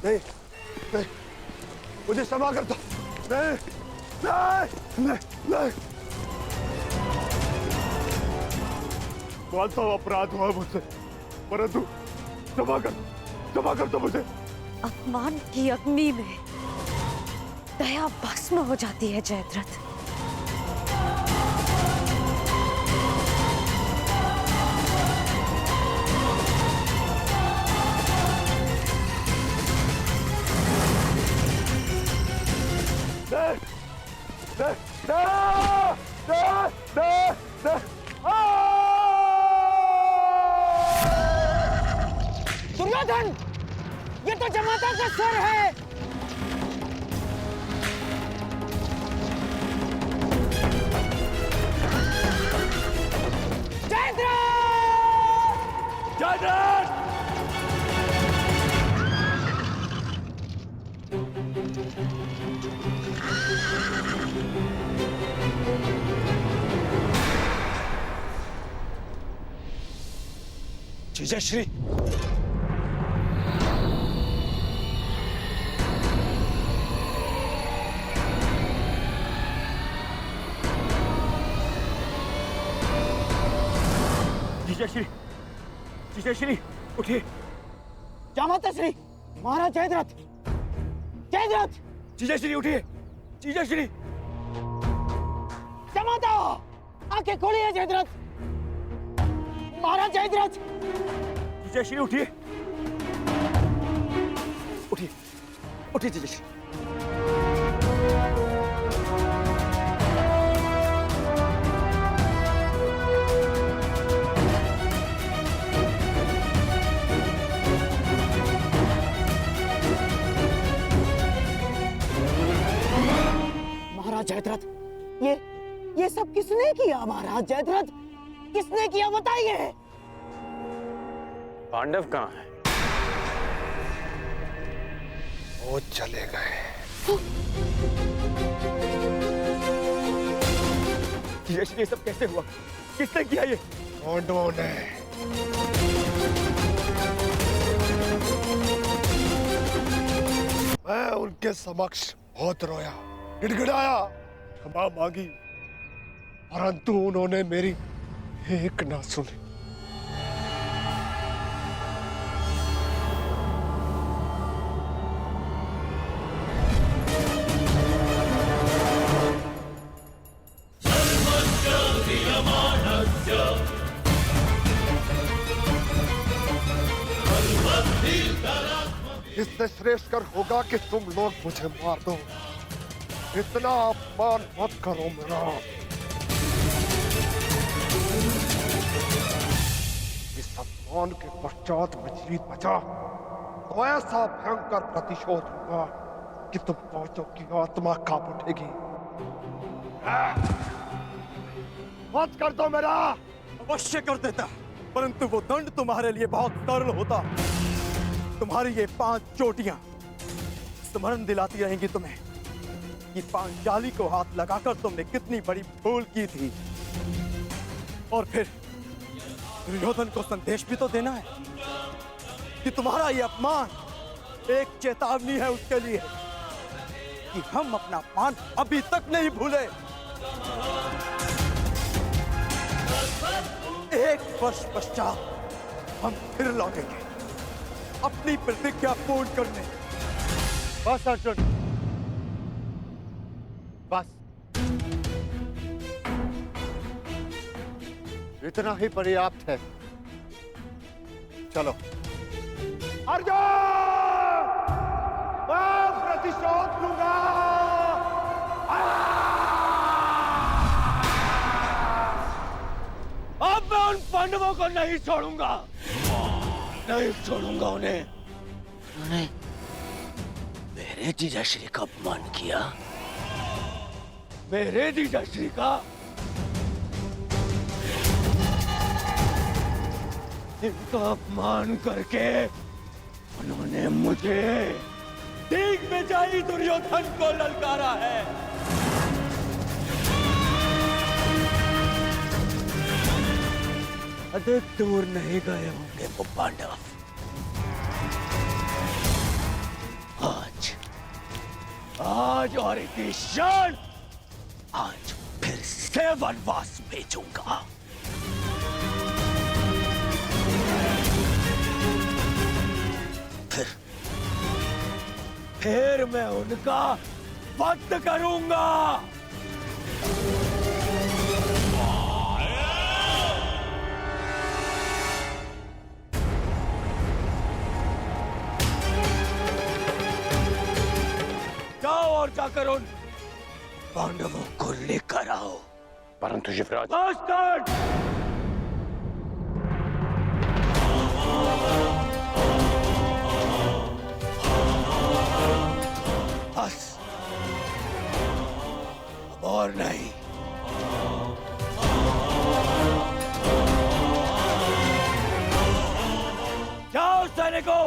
नहीं नहीं, मुझे क्षमा कर दो। नहीं नहीं नहीं नहीं, मानता हूं अपराध हुआ मुझसे, परंतु क्षमा कर दो मुझे। अपमान की अग्नि में दया भस्म हो जाती है जयद्रथ। दुर्योधन, ये तो जमाता का स्वर है। जयद्रथ! जयद्रथ! जीजाश्री, जीजाश्री, जीजाश्री उठिए। जामाता श्री, महाराज जयद्रथ, जयद्रथ! जीजाश्री उठिए, जीजाश्री। जामाता, आंखें खोलिए जयद्रथ। महाराज जयद्रथ! जीजाश्री उठिए, उठिए, उठिए जीजाश्री। महाराज जयद्रथ, ये सब किसने किया? महाराज जयद्रथ, किसने किया बताइए। पांडव कहाँ है? वो चले गए। जीजाश्री, ये सब कैसे हुआ? किसने किया ये? पांडवों ने। मैं उनके समक्ष बहुत रोया, गिड़गिड़ाया, क्षमा मांगी, परंतु उन्होंने मेरी एक ना सुनी। इससे श्रेष्ठकर होगा कि तुम लोग मुझे मार दो। इतना अपमान मत करो मेरा। इस अपमान के पश्चात मैं जीत बचा तो ऐसा भयंकर प्रतिशोध होगा कि तुम पांचों की आत्मा कांप उठेगी। मत कर दो मेरा। अवश्य कर देता, परंतु वो दंड तुम्हारे लिए बहुत सरल होता। तुम्हारी ये 5 चोटियां स्मरण दिलाती रहेंगी तुम्हें कि पांचाली को हाथ लगाकर तुमने कितनी बड़ी भूल की थी। और फिर दुर्योधन को संदेश भी तो देना है कि तुम्हारा ये अपमान एक चेतावनी है उसके लिए कि हम अपना अपमान अभी तक नहीं भूले। 1 वर्ष पश्चात हम फिर लौटेंगे अपनी प्रतिज्ञा पूर्ण करने। बस अर्जुन, बस इतना ही पर्याप्त है। चलो। अर्जुन, मैं प्रतिशोध लूंगा। अब मैं उन पांडवों को नहीं छोड़ूंगा, नहीं छोड़ूंगा उन्हें। उन्होंने मेरे जीजाश्री का अपमान किया। मेरे जीजाश्री का? इनका अपमान करके उन्होंने मुझे दिग्विजयी दुर्योधन को ललकारा है। अधिक दूर नहीं गए होंगे वो पांडव। युवराज और इतनी शान आज फिर से वनवास भेजूंगा। फिर मैं उनका वध करूंगा। जाओ और जाकर उन पांडवों को लेकर आओ। परंतु युवराज, बास्टर्ड! बस अब और नहीं। जाओ सैनिकों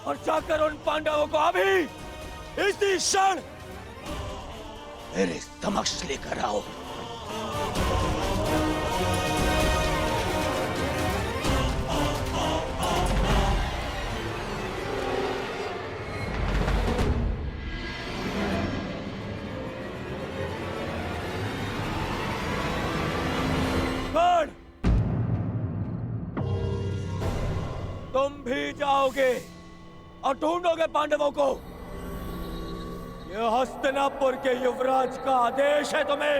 और जाकर उन पांडवों को अभी इसी क्षण मेरे समक्ष लेकर आओ। कर्ण, तुम भी जाओगे और ढूंढोगे पांडवों को। यह हस्तिनापुर के युवराज का आदेश है तुम्हें।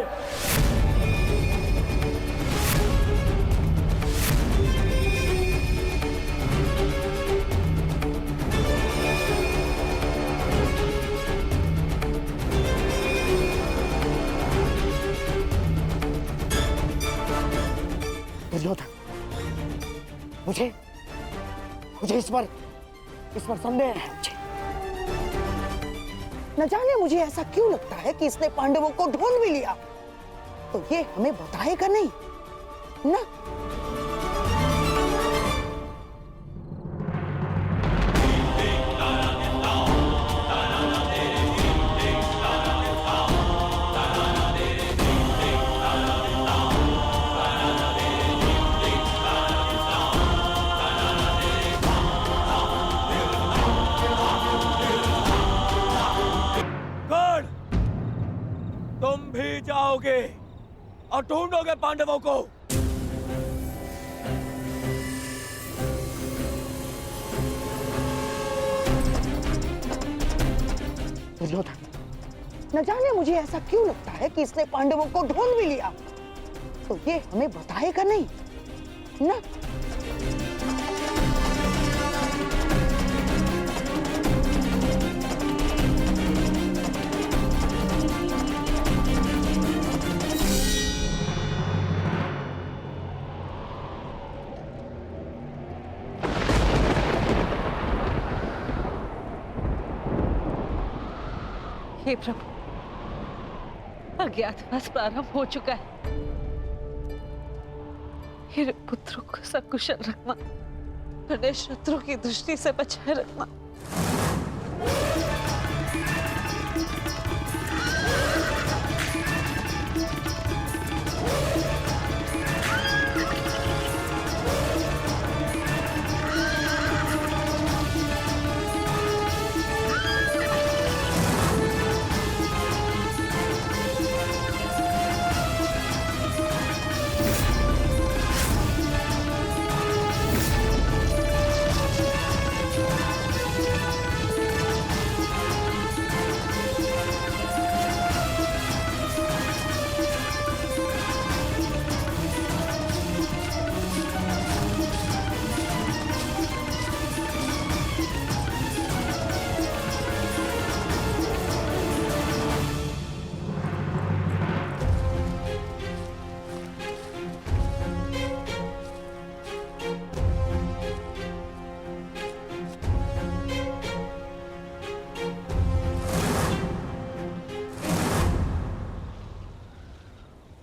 दुर्योधन, मुझे इस पर संदेह है। मुझे न जाने मुझे ऐसा क्यों लगता है कि इसने पांडवों को ढूंढ भी लिया, तो ये हमें बताएगा नहीं ना। तुम भी जाओगे और ढूंढोगे पांडवों को। दुर्योधन, न जाने मुझे ऐसा क्यों लगता है कि इसने पांडवों को ढूंढ भी लिया, तो ये हमें बताएगा नहीं ना। हे प्रभु, अज्ञातवास प्रारंभ हो चुका है। मेरे पुत्रों को सकुशल रखना, उन्हें शत्रु की दृष्टि से बचाए रखना।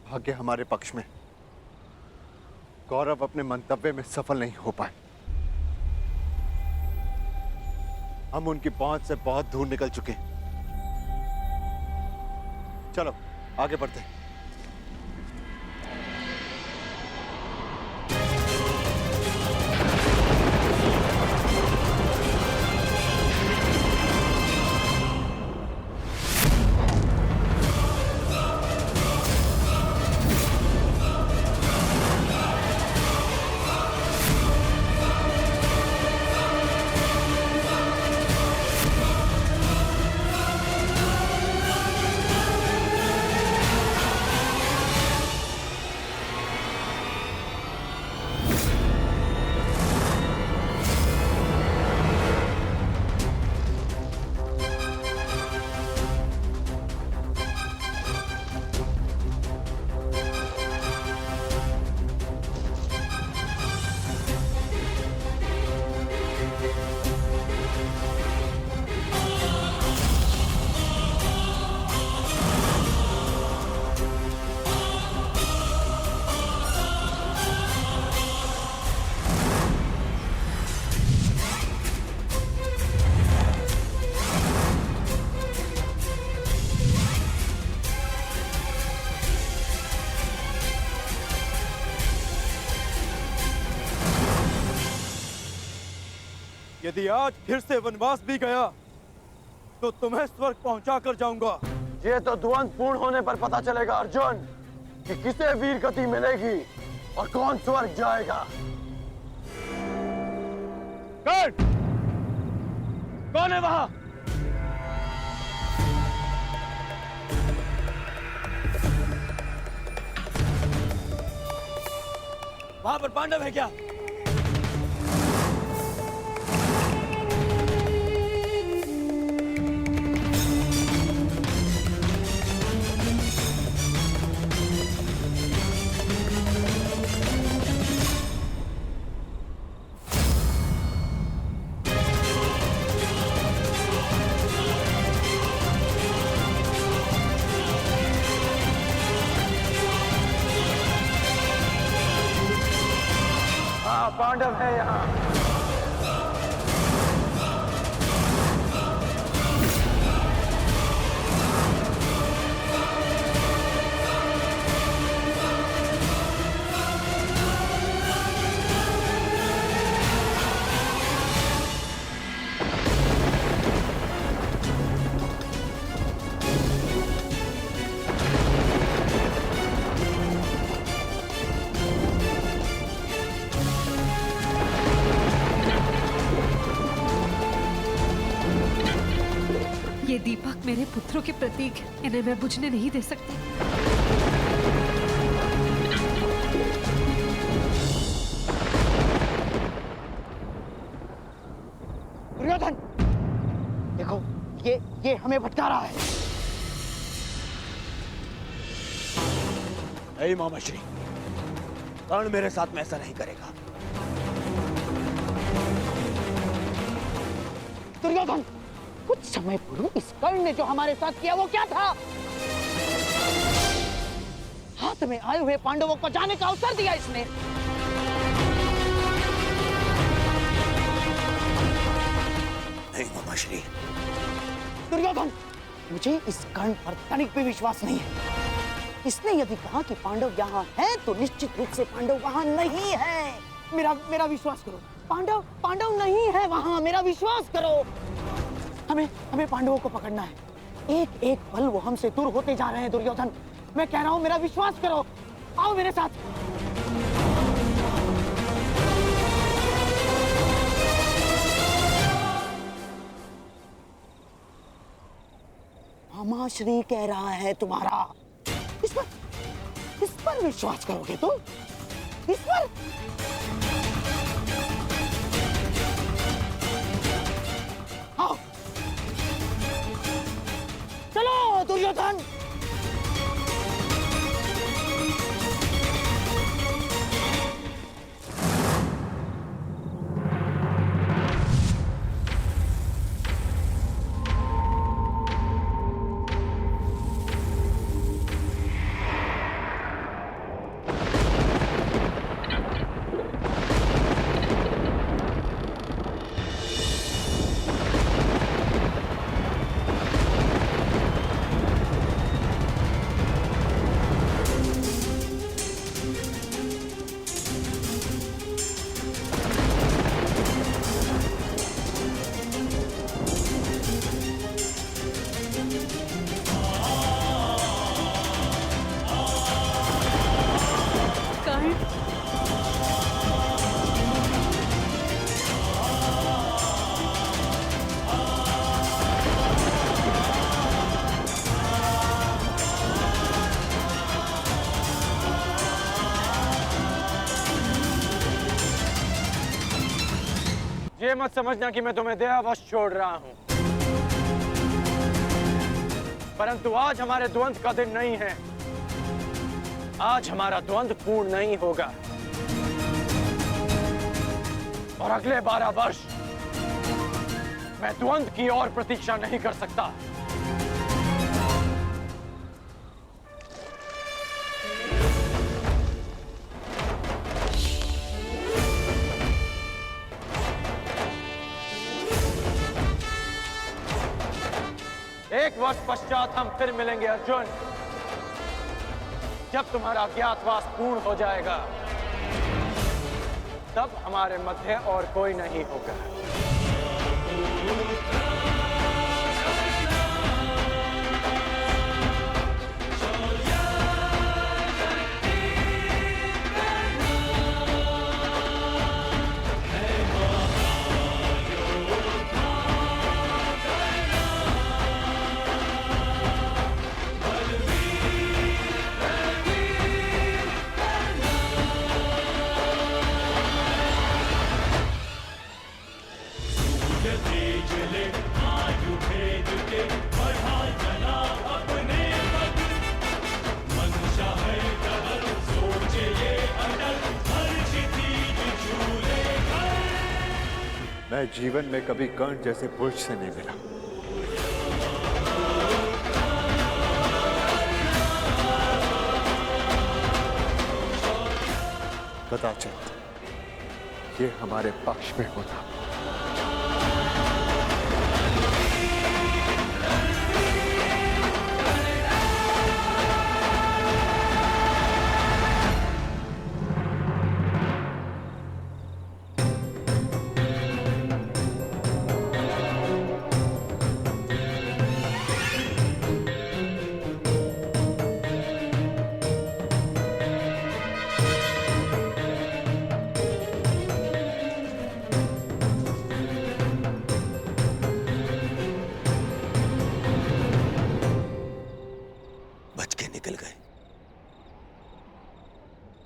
भाग्य हमारे पक्ष में। गौरव अपने मंतव्य में सफल नहीं हो पाए। हम उनकी पहुंच से बहुत दूर निकल चुके हैं। चलो आगे बढ़ते हैं। यदि आज फिर से वनवास भी गया तो तुम्हें स्वर्ग पहुंचा कर जाऊंगा। ये तो द्वंद पूर्ण होने पर पता चलेगा अर्जुन कि किसे वीर गति मिलेगी और कौन स्वर्ग जाएगा। कौन है वहां? वहां पर पांडव है क्या? हाँ, पांडव है यहाँ। ये दीपक मेरे पुत्रों के प्रतीक हैं। इन्हें मैं बुझने नहीं दे सकती। दुर्योधन, देखो ये हमें भटका रहा है। नहीं मामा श्री, कर्ण मेरे साथ में ऐसा नहीं करेगा। दुर्योधन, कुछ समय पूर्व इस कर्ण ने जो हमारे साथ किया वो क्या था? हाथ में आए हुए पांडवों को जाने का अवसर दिया इसने। नहीं मामा श्री। दुर्योधन, मुझे इस कर्ण पर तनिक भी विश्वास नहीं है। इसने यदि कहा कि पांडव यहाँ हैं, तो निश्चित रूप से पांडव वहाँ नहीं है। मेरा विश्वास करो, पांडव नहीं है वहाँ। मेरा विश्वास करो। हमें पांडवों को पकड़ना है। एक एक पल वो हमसे दूर होते जा रहे हैं। दुर्योधन, मैं कह रहा हूँ, मेरा विश्वास करो। आओ मेरे साथ। मामा श्री कह रहा है तुम्हारा। इस पर विश्वास करोगे तुम? इस पर? आओ, चलो दुर्योधन। ये मत समझना कि मैं तुम्हें दयावश छोड़ रहा हूं, परंतु आज हमारे द्वंद का दिन नहीं है। आज हमारा द्वंद पूर्ण नहीं होगा और अगले 12 वर्ष मैं द्वंद की और प्रतीक्षा नहीं कर सकता। एक वर्ष पश्चात हम फिर मिलेंगे अर्जुन, जब तुम्हारा अज्ञातवास पूर्ण हो जाएगा। तब हमारे मध्य और कोई नहीं होगा। मैं जीवन में कभी कर्ण जैसे पुरुष से नहीं मिला। बता चंद, ये हमारे पक्ष में होता।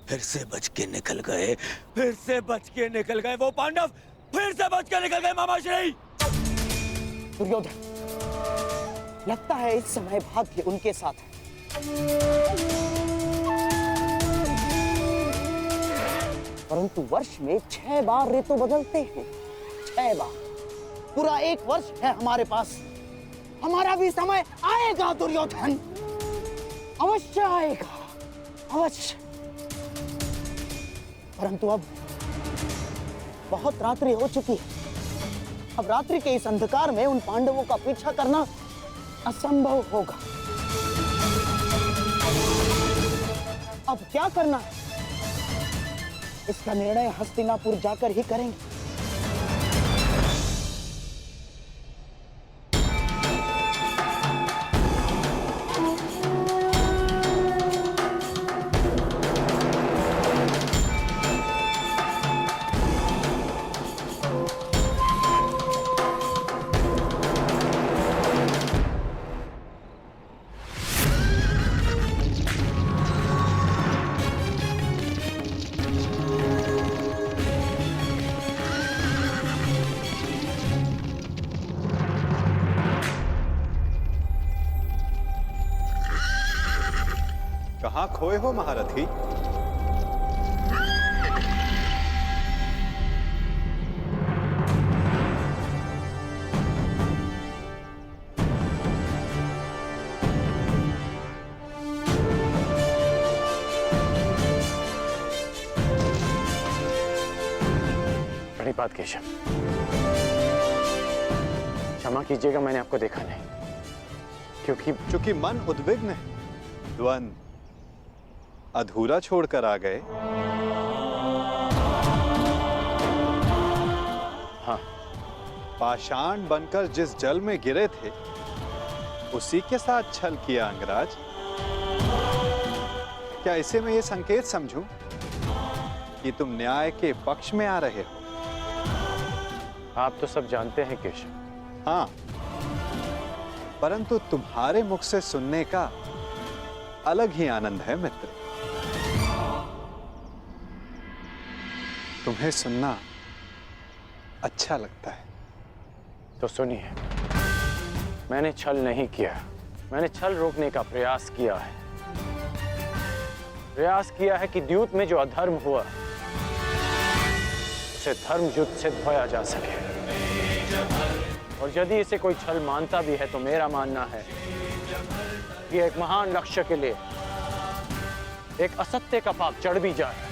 फिर से बच के निकल गए, फिर से बच के निकल गए वो पांडव, फिर से बच के निकल गए मामाश्री। दुर्योधन, लगता है इस समय भाग्य उनके साथ है। परंतु वर्ष में 6 बार ऋतु बदलते हैं, 6 बार। पूरा 1 वर्ष है हमारे पास। हमारा भी समय आएगा दुर्योधन, अवश्य आएगा, अवश्य। परंतु अब बहुत रात्रि हो चुकी है। अब रात्रि के इस अंधकार में उन पांडवों का पीछा करना असंभव होगा। अब क्या करना है, इसका निर्णय हस्तिनापुर जाकर ही करेंगे। कहाँ खोए हो महारथी? प्रणिपात केशव, क्षमा कीजिएगा, मैंने आपको देखा नहीं। क्योंकि मन उद्विग्न है, द्वंद अधूरा छोड़कर आ गए। हाँ, पाषाण बनकर जिस जल में गिरे थे उसी के साथ छल किया अंगराज। क्या इसे मैं ये संकेत समझूं कि तुम न्याय के पक्ष में आ रहे हो? आप तो सब जानते हैं केशव। हाँ, परंतु तुम्हारे मुख से सुनने का अलग ही आनंद है मित्र। तुम्हें सुनना अच्छा लगता है तो सुनिए, मैंने छल नहीं किया, मैंने छल रोकने का प्रयास किया है। प्रयास किया है कि द्यूत में जो अधर्म हुआ उसे धर्म युद्ध से धोया जा सके। और यदि इसे कोई छल मानता भी है तो मेरा मानना है कि एक महान लक्ष्य के लिए एक असत्य का पाप चढ़ भी जाए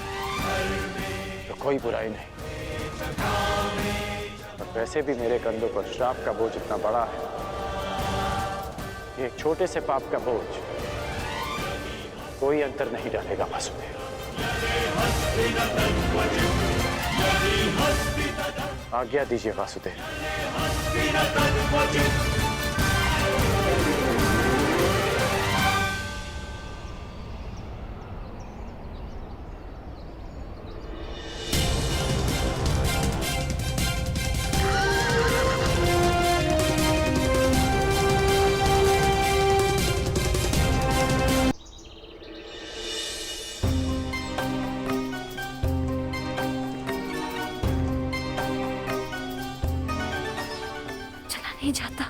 तो कोई बुराई नहीं। और वैसे भी मेरे कंधों पर श्राप का बोझ इतना बड़ा है कि एक छोटे से पाप का बोझ कोई अंतर नहीं डालेगा वासुदेव। आज्ञा दीजिए वासुदेव। नहीं जाता।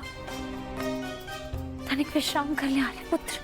तनिक विश्राम कर ले आर्य पुत्र।